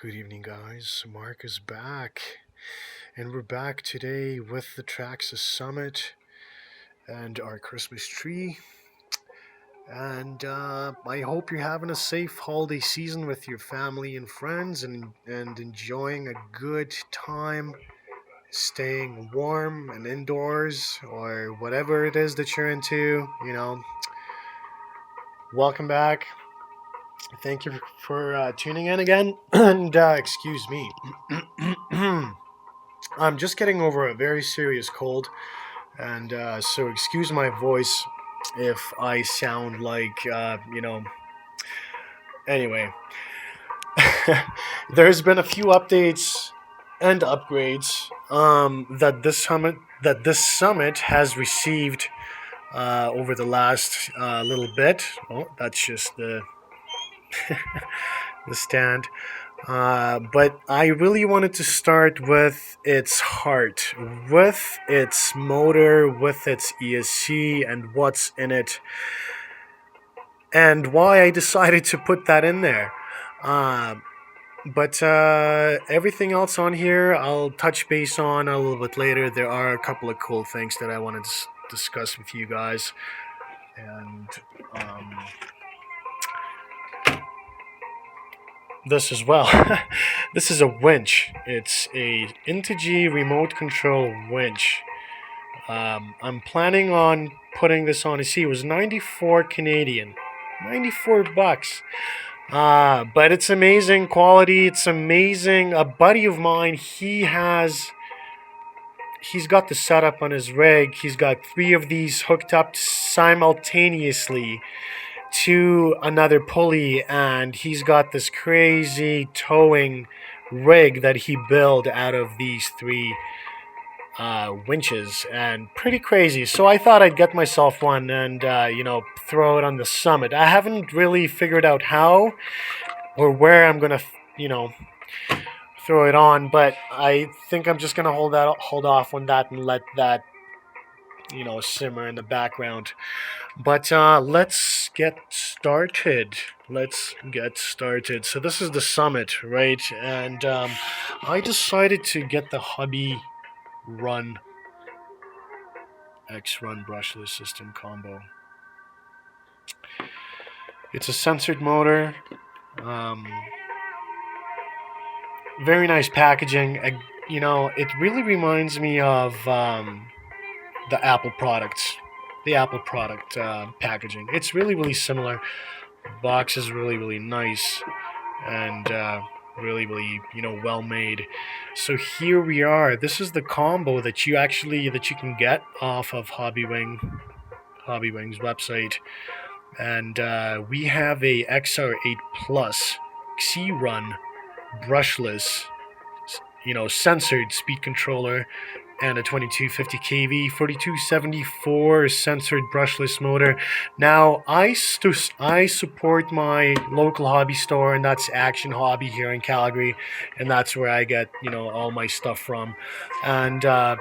Good evening, guys. Mark is back, and we're back today with the Traxxas Summit and our Christmas tree. And I hope you're having a safe holiday season with your family and friends, and enjoying a good time, staying warm and indoors or whatever it is that you're into. Welcome back. Thank you for tuning in again. And excuse me. I'm just getting over a very serious cold, and so excuse my voice if I sound like, Anyway, there's been a few updates and upgrades that this summit has received over the last little bit. Oh, that's just the stand. But I really wanted to start with its heart, with its motor, with its ESC, and what's in it, and why I decided to put that in there. Uh, but everything else on here, I'll touch base on a little bit later. There are a couple of cool things that I wanted to discuss with you guys, and this as well. This is a winch. It's a Intregy remote control winch. I'm planning on putting this on. You see, it was 94 Canadian, 94 bucks. But it's amazing quality. It's amazing. A buddy of mine, he's got the setup on his rig. He's got 3 of these hooked up simultaneously to another pulley, and he's got this crazy towing rig that he built out of these 3 winches, and pretty crazy. So I thought I'd get myself one and throw it on the summit. I haven't really figured out how or where I'm gonna throw it on, but I think I'm just gonna hold off on that and let that simmer in the background. But let's get started. So this is the summit, right? And I decided to get the Hobby Run XeRun brushless system combo. It's a censored motor. Very nice packaging. It really reminds me of the Apple products. The Apple product packaging. It's really, really similar. The box is really, really nice, and really, really, well made. So here we are. This is the combo that you can get off of Hobbywing's website, and we have a XR8 Plus XeRun brushless, censored speed controller, and a 2250 kV 4274 censored brushless motor. Now, I support my local hobby store, and that's Action Hobby here in Calgary, and that's where I get all my stuff from. And I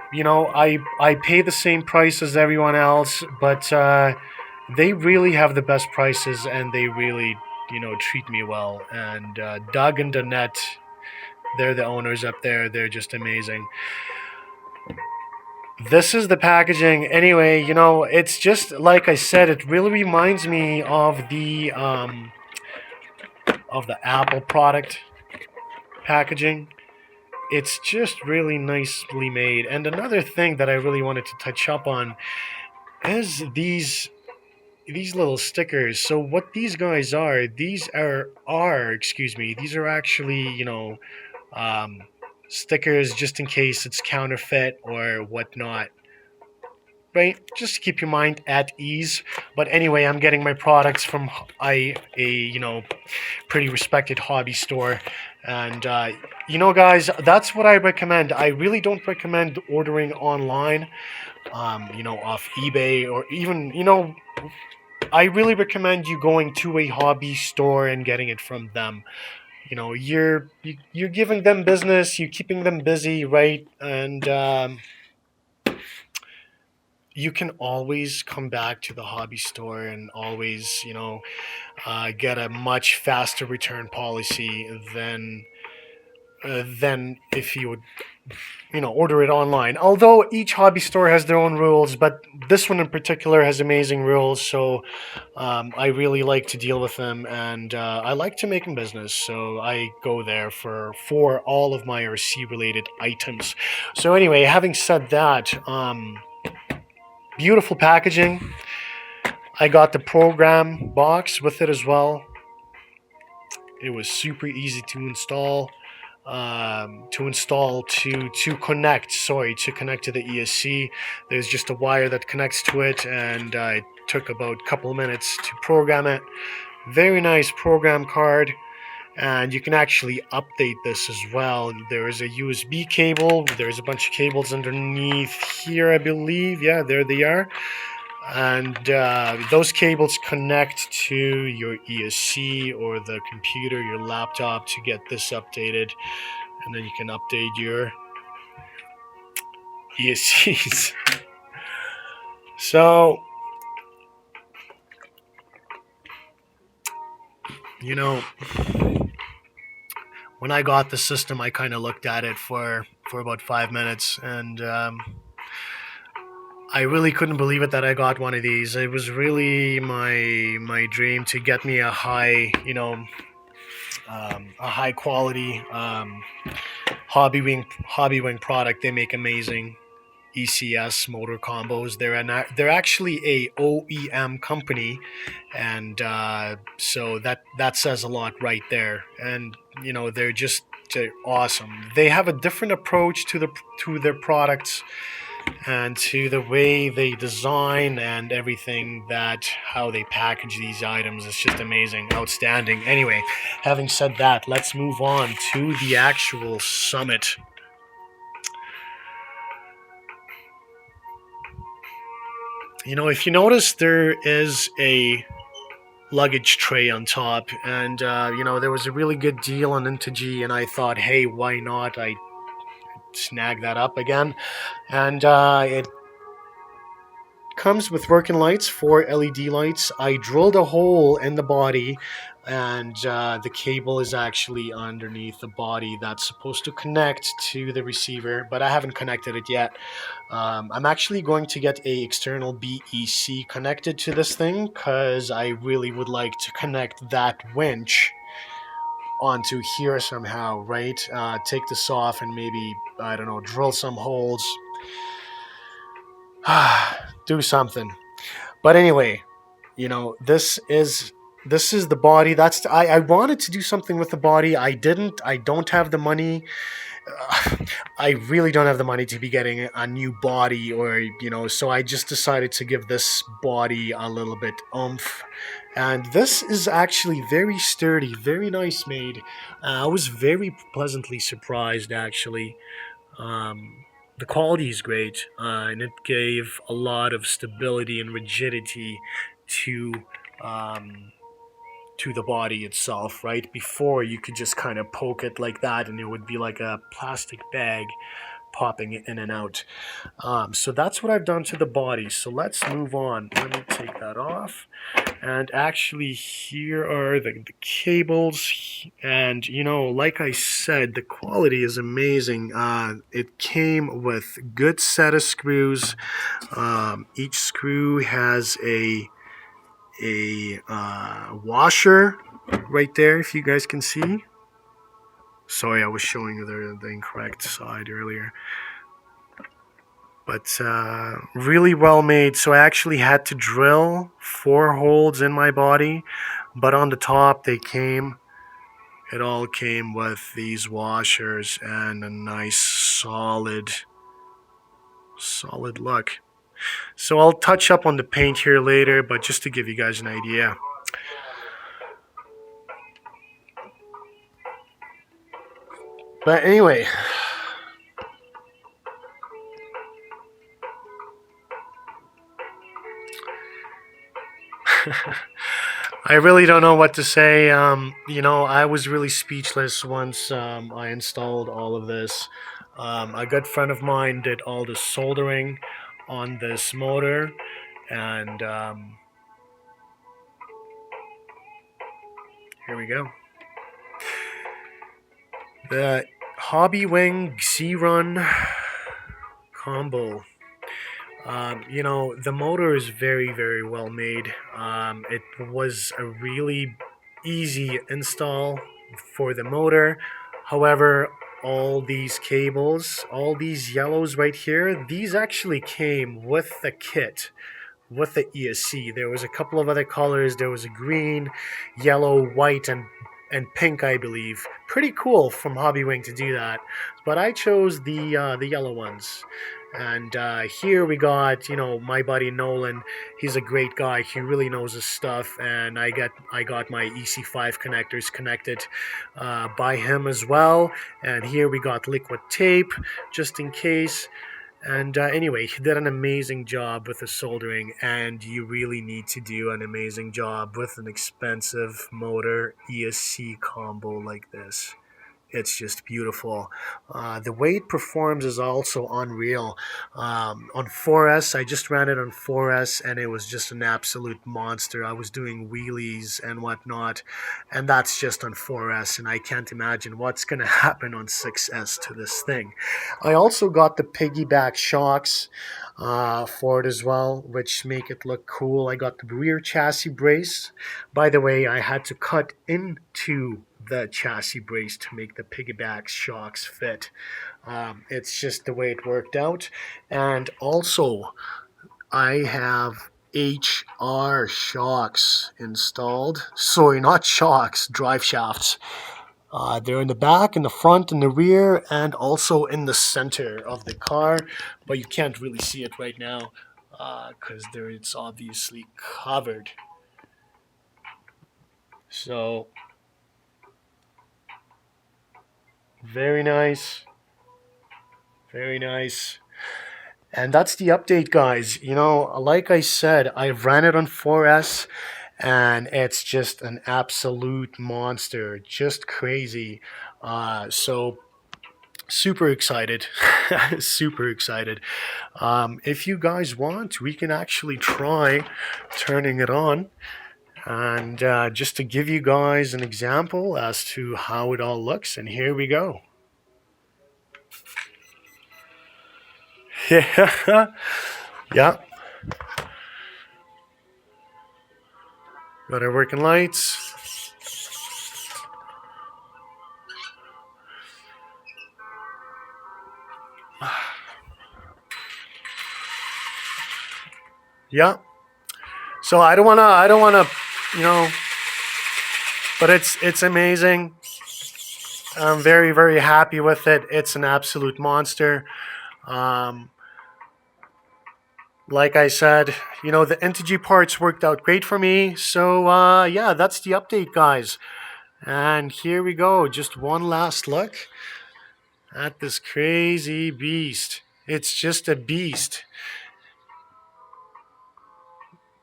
pay the same price as everyone else, but they really have the best prices, and they really treat me well. And Doug and Danette, they're the owners up there. They're just amazing. This is the packaging. Anyway, it's just like I said. It really reminds me of the Apple product packaging. It's just really nicely made. And another thing that I really wanted to touch up on is these little stickers. So what these guys are, these are actually stickers just in case it's counterfeit or whatnot, right? Just to keep your mind at ease. But anyway, I'm getting my products from a pretty respected hobby store, and guys, that's what I recommend. I really don't recommend ordering online, off eBay, or even I really recommend you going to a hobby store and getting it from them. You're giving them business, you're keeping them busy, right? And you can always come back to the hobby store and always get a much faster return policy than than if you would, order it online. Although each hobby store has their own rules, but this one in particular has amazing rules. So I really like to deal with them, and I like to make them business. So I go there for all of my RC related items. So anyway, having said that, beautiful packaging. I got the program box with it as well. It was super easy to install. To connect to the ESC. There's just a wire that connects to it, and it took about a couple of minutes to program it. Very nice program card, and you can actually update this as well. There is a USB cable. There's a bunch of cables underneath here, I believe. Yeah, there they are. And those cables connect to your ESC or the computer, your laptop, to get this updated. And then you can update your ESCs. So, when I got the system, I kind of looked at it for about 5 minutes, and I really couldn't believe it that I got one of these. It was really my dream to get me a high, a high quality Hobbywing product. They make amazing ECS motor combos. They're actually a OEM company, and so that says a lot right there. And they're awesome. They have a different approach to their products and to the way they design and everything, that how they package these items. It's just amazing, outstanding. Anyway, having said that, let's move on to the actual summit. If you notice, there is a luggage tray on top, and there was a really good deal on Intregy, and I thought, hey, why not? I snag that up again, and it comes with working lights, 4 LED lights. I drilled a hole in the body, and the cable is actually underneath the body that's supposed to connect to the receiver, but I haven't connected it yet. I'm actually going to get a external BEC connected to this thing, because I really would like to connect that winch onto here somehow, right? Take this off and maybe, I don't know, drill some holes. Do something. But anyway, this is the body. I wanted to do something with the body. I didn't. I don't have the money. I really don't have the money to be getting a new body, or so I just decided to give this body a little bit oomph. And this is actually very sturdy, very nice made. I was very pleasantly surprised, actually. The quality is great, and it gave a lot of stability and rigidity to the body itself. Right before, you could just kind of poke it like that, and it would be like a plastic bag popping in and out. So that's what I've done to the body. So let's move on. Let me take that off. And actually, here are the cables. And, like I said, the quality is amazing. It came with good set of screws. Each screw has a washer right there, if you guys can see. Sorry, I was showing you the incorrect side earlier. But really well made. So I actually had to drill 4 holes in my body, but on the top it all came with these washers and a nice solid look. So I'll touch up on the paint here later, but just to give you guys an idea. But anyway, I really don't know what to say. I was really speechless once I installed all of this. A good friend of mine did all the soldering on this motor, and here we go. The Hobbywing XeRun combo. The motor is very, very well made. It was a really easy install for the motor. However, all these cables, all these yellows right here, these actually came with the kit, with the ESC. There was a couple of other colors. There was a green, yellow, white, and pink, I believe. Pretty cool from Hobbywing to do that. But I chose the yellow ones. And here we got, my buddy Nolan. He's a great guy. He really knows his stuff. And I got my EC5 connectors connected by him as well. And here we got liquid tape, just in case. And anyway, he did an amazing job with the soldering, and you really need to do an amazing job with an expensive motor ESC combo like this. It's just beautiful. The way it performs is also unreal. On 4S, I just ran it on 4S, and it was just an absolute monster. I was doing wheelies and whatnot, and that's just on 4S, and I can't imagine what's going to happen on 6S to this thing. I also got the piggyback shocks for it as well, which make it look cool. I got the rear chassis brace. By the way, I had to cut into the chassis brace to make the piggyback shocks fit. It's just the way it worked out. And also, I have HR shocks installed. Sorry, not shocks, drive shafts. They're in the back, in the front, in the rear, and also in the center of the car. But you can't really see it right now because it's obviously covered. So, very nice. Very nice. And that's the update, guys. Like I said, I ran it on 4S, and it's just an absolute monster. Just crazy. So, super excited. Super excited. If you guys want, we can actually try turning it on. And just to give you guys an example as to how it all looks, and here we go. Yeah. Yeah. Got our working lights. Yeah. So I don't wanna, but it's amazing. I'm very, very happy with it. It's an absolute monster. Like I said, the Intregy parts worked out great for me. So, yeah, that's the update, guys. And here we go. Just one last look at this crazy beast. It's just a beast.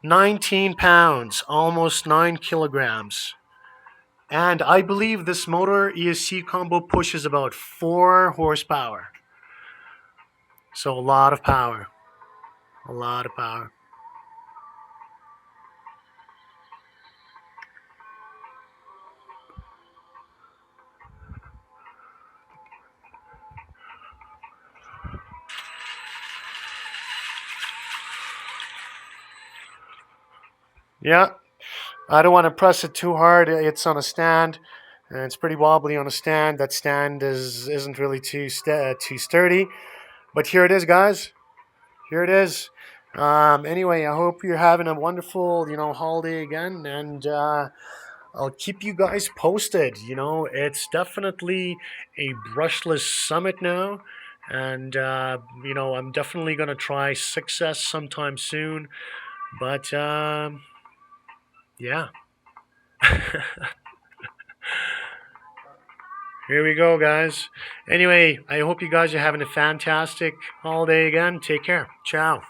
19 pounds, almost 9 kilograms. And I believe this motor ESC combo pushes about 4 horsepower. So a lot of power. A lot of power. Yeah, I don't want to press it too hard. It's on a stand, and it's pretty wobbly on a stand. That stand isn't really too sturdy. But here it is, guys. Here it is. Anyway, I hope you're having a wonderful, holiday again, and I'll keep you guys posted. It's definitely a brushless summit now, and I'm definitely gonna try 6S sometime soon. But yeah. Here we go, guys. Anyway, I hope you guys are having a fantastic holiday again. Take care. Ciao.